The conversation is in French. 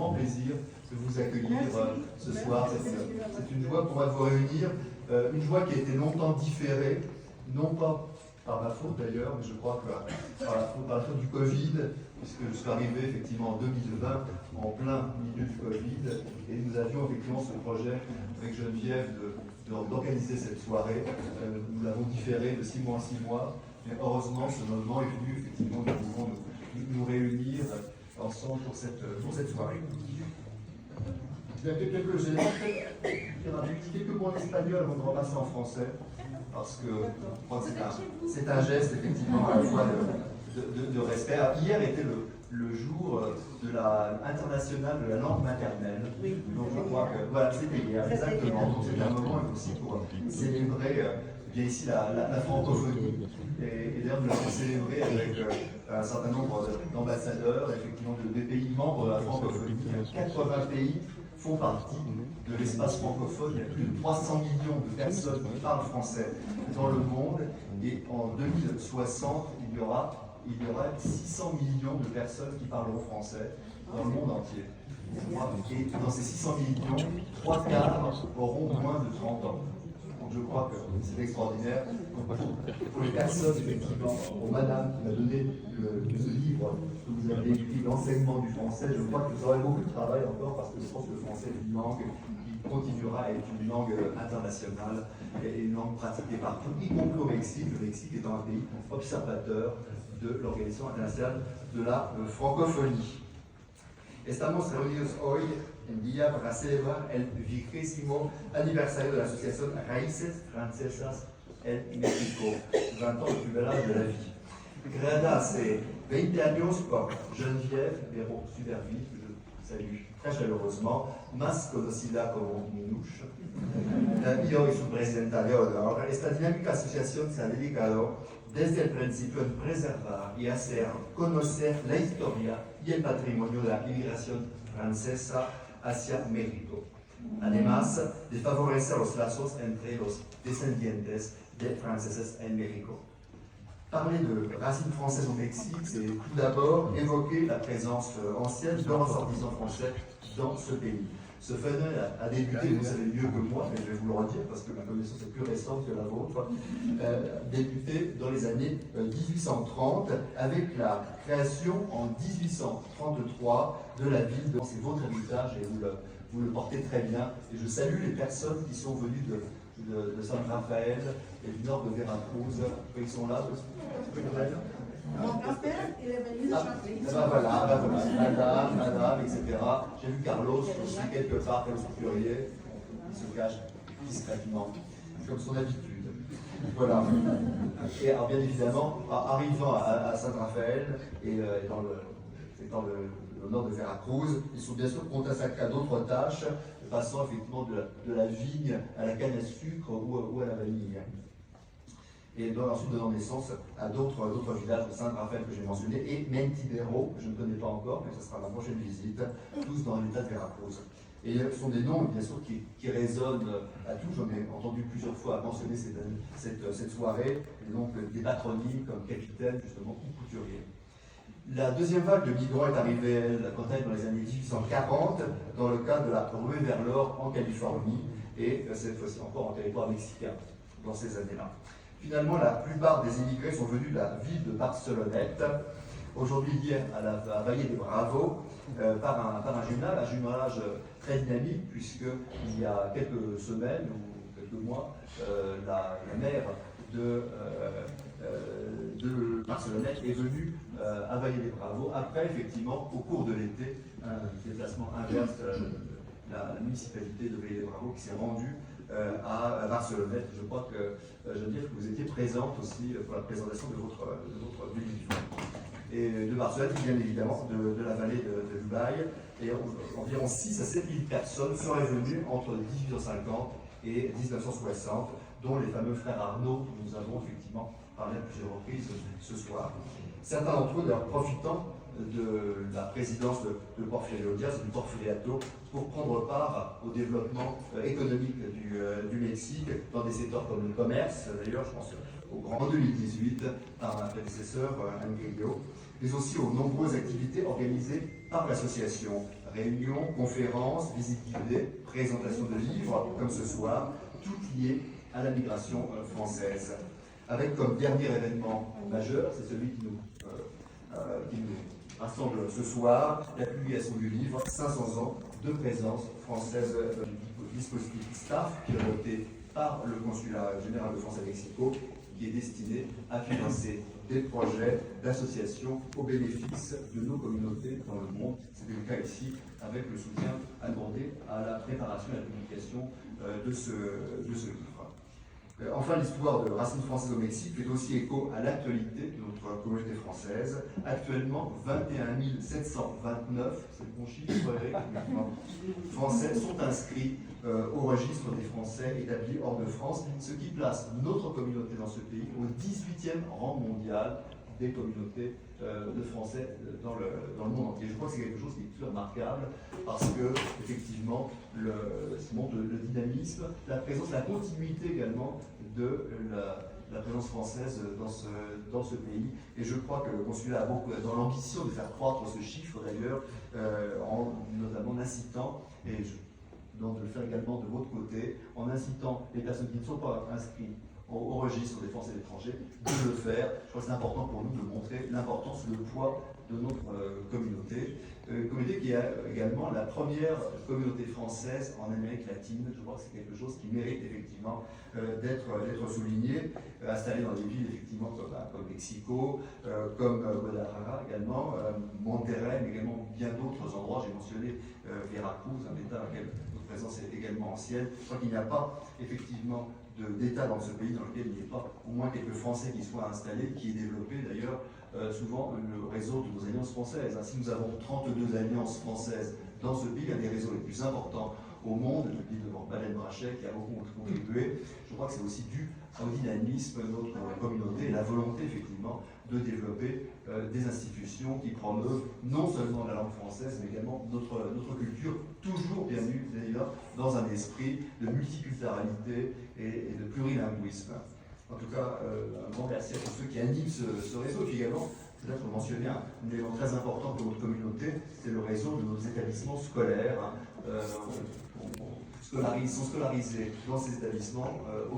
grand plaisir de vous accueillir ce soir. C'est une joie pour moi de vous réunir, une joie qui a été longtemps différée, non pas par ma faute d'ailleurs, mais je crois que par la faute du Covid, puisque je suis arrivé effectivement en 2020, en plein milieu du Covid, et nous avions effectivement ce projet avec Geneviève d'organiser cette soirée. Nous l'avons différé de 6 mois en 6 mois, mais heureusement ce moment est venu, effectivement, nous pouvons nous réunir ensemble pour cette soirée. Je vais appeler quelques éléments, quelques mots en espagnol avant de repasser en français, parce que je crois que c'est un geste effectivement à la fois de respect. Hier était le jour international de la langue maternelle, donc je crois que voilà, c'était hier, exactement, donc c'est un moment aussi pour célébrer bien ici la francophonie, et d'ailleurs nous l'avons célébré avec un certain nombre d'ambassadeurs, effectivement des pays membres de la francophonie. 80 pays font partie de l'espace francophone. Il y a plus de 300 millions de personnes qui parlent français dans le monde, et en 2060, il y aura 600 millions de personnes qui parleront français dans le monde entier. Et dans ces 600 millions, 3 quarts auront moins de 30 ans. Donc je crois que c'est extraordinaire. Pour les personnes, effectivement, pour madame qui m'a donné ce livre que vous avez écrit, l'enseignement du français, je crois que vous aurez beaucoup de travail encore, parce que je pense que le français est une langue qui continuera à être une langue internationale et une langue pratiquée partout, y compris au Mexique. Le Mexique étant un pays observateur de l'Organisation internationale de la francophonie. Estamos reunidos hoy en día para celebrar el 20º aniversario de la Asociación Raíces Francesas en México, 20 ans le plus bel âge de la vie. Creada hace 20 años por Geneviève Béraud Supervielle, que je salue très chaleureusement, más conocida como Minouche, y hoy su presidenta de honor. Esta dinámica asociación se ha dedicado desde el principio en preservar y hacer conocer la historia y el patrimonio de la inmigración francesa hacia México, además de favorecer los lazos entre los descendientes de franceses en México. Parler de racines françaises au Mexique, c'est tout d'abord évoquer la présence ancienne de ressortissants français dans ce pays. Ce phénomène a débuté, vous savez mieux que moi, mais je vais vous le redire parce que ma connaissance est plus récente que la vôtre, débuté dans les années 1830 avec la création en 1833 de la ville de... C'est votre héritage et vous le portez très bien. Et je salue les personnes qui sont venues de San Rafael et du nord de Veracruz. Ils sont là. Mon grand-père, il est venu de Chantry. Voilà, madame, etc. J'ai vu Carlos aussi quelque part, Carlos Couturier, il se cache discrètement, comme son habitude. Voilà. Et alors, bien évidemment, arrivant à Saint-Raphaël et dans le nord de Veracruz, ils sont bien sûr consacrés à d'autres tâches, passant effectivement de la vigne à la canne à sucre ou à la vanille. Et ensuite donnant naissance à d'autres villages de Saint-Raphaël que j'ai mentionnés, et Mentidero, que je ne connais pas encore, mais ce sera ma prochaine visite, tous dans l'état de Veracruz. Et ce sont des noms, bien sûr, qui résonnent à tous. J'en ai entendu plusieurs fois mentionner cette soirée, et donc des patronymes comme capitaine, justement, ou couturier. La deuxième vague de migrants est arrivée, quant à elle, dans les années 1840, dans le cadre de la ruée vers l'or en Californie, et cette fois-ci encore en territoire mexicain, dans ces années-là. Finalement, la plupart des immigrés sont venus de la ville de Barcelonnette, aujourd'hui liée à la Vallée des Bravos, par un jumelage très dynamique, puisqu'il y a quelques semaines ou quelques mois, la maire de Barcelonnette est venue à Vallée des Bravos, après effectivement, au cours de l'été, un déplacement inverse de la municipalité de Vallée des Bravos qui s'est rendue à Barcelonnette. Je crois que je veux dire que vous étiez présente aussi pour la présentation de votre livre. Et de Barcelonnette, bien évidemment, de la vallée de l'Ubaye, et environ 6 à 7 000 personnes seraient venues entre 1850 et 1960, dont les fameux frères Arnaud, dont nous avons effectivement parlé à plusieurs reprises ce soir. Certains d'entre eux, d'ailleurs, profitant de la présidence de Porfirio Díaz, du Porfiriato, pour prendre part au développement économique du Mexique dans des secteurs comme le commerce, d'ailleurs je pense au Grand 2018 par un prédécesseur, Angrio, mais aussi aux nombreuses activités organisées par l'association. Réunions, conférences, visites guidées, présentations de livres, comme ce soir, toutes liées à la migration française. Avec comme dernier événement majeur, c'est celui qui nous rassemble ce soir, la publication du livre 500 ans de présence française du dispositif STARF, piloté par le consulat général de France à Mexico, qui est destiné à financer des projets d'association au bénéfice de nos communautés dans le monde. C'était le cas ici avec le soutien accordé à la préparation et à la publication de ce livre. Enfin, l'histoire de Racines françaises au Mexique fait aussi écho à l'actualité de notre communauté française. Actuellement, 21 729, c'est le bon chiffre, Eric, Français sont inscrits au registre des Français établis hors de France, ce qui place notre communauté dans ce pays au 18e rang mondial des communautés de Français dans le monde entier. Je crois que c'est quelque chose qui est tout remarquable parce que, effectivement, ça montre le dynamisme, la présence, la continuité également de la présence française dans ce pays. Et je crois que le consulat a beaucoup, dans l'ambition de faire croître ce chiffre d'ailleurs, notamment en incitant, et donc de le faire également de votre côté, en incitant les personnes qui ne sont pas inscrites au registre des Français de l'étranger, de le faire. Je crois que c'est important pour nous de montrer l'importance, le poids de notre communauté. Communauté qui est également la première communauté française en Amérique latine. Je crois que c'est quelque chose qui mérite effectivement d'être souligné, installé dans des villes effectivement comme Mexico, comme Guadalajara également, Monterrey, mais également bien d'autres endroits. J'ai mentionné Veracruz, un état dans lequel notre présence est également ancienne. Je crois qu'il n'y a pas effectivement d'État dans ce pays dans lequel il n'y ait pas au moins quelques Français qui soient installés, qui est développé d'ailleurs souvent le réseau de nos alliances françaises. Si nous avons 32 alliances françaises dans ce pays, un des réseaux les plus importants au monde, je le dis devant Baleine Brachet qui a beaucoup contribué, je crois que c'est aussi dû au dynamisme de notre communauté et la volonté effectivement de développer des institutions qui promeuvent non seulement la langue française, mais également notre culture, toujours bien évidemment dans un esprit de multiculturalité et de plurilinguisme. En tout cas, un grand merci à tous ceux qui animent ce réseau, qui également, peut-être mentionner un élément très important pour notre communauté, c'est le réseau de nos établissements scolaires. Sont scolarisés dans ces établissements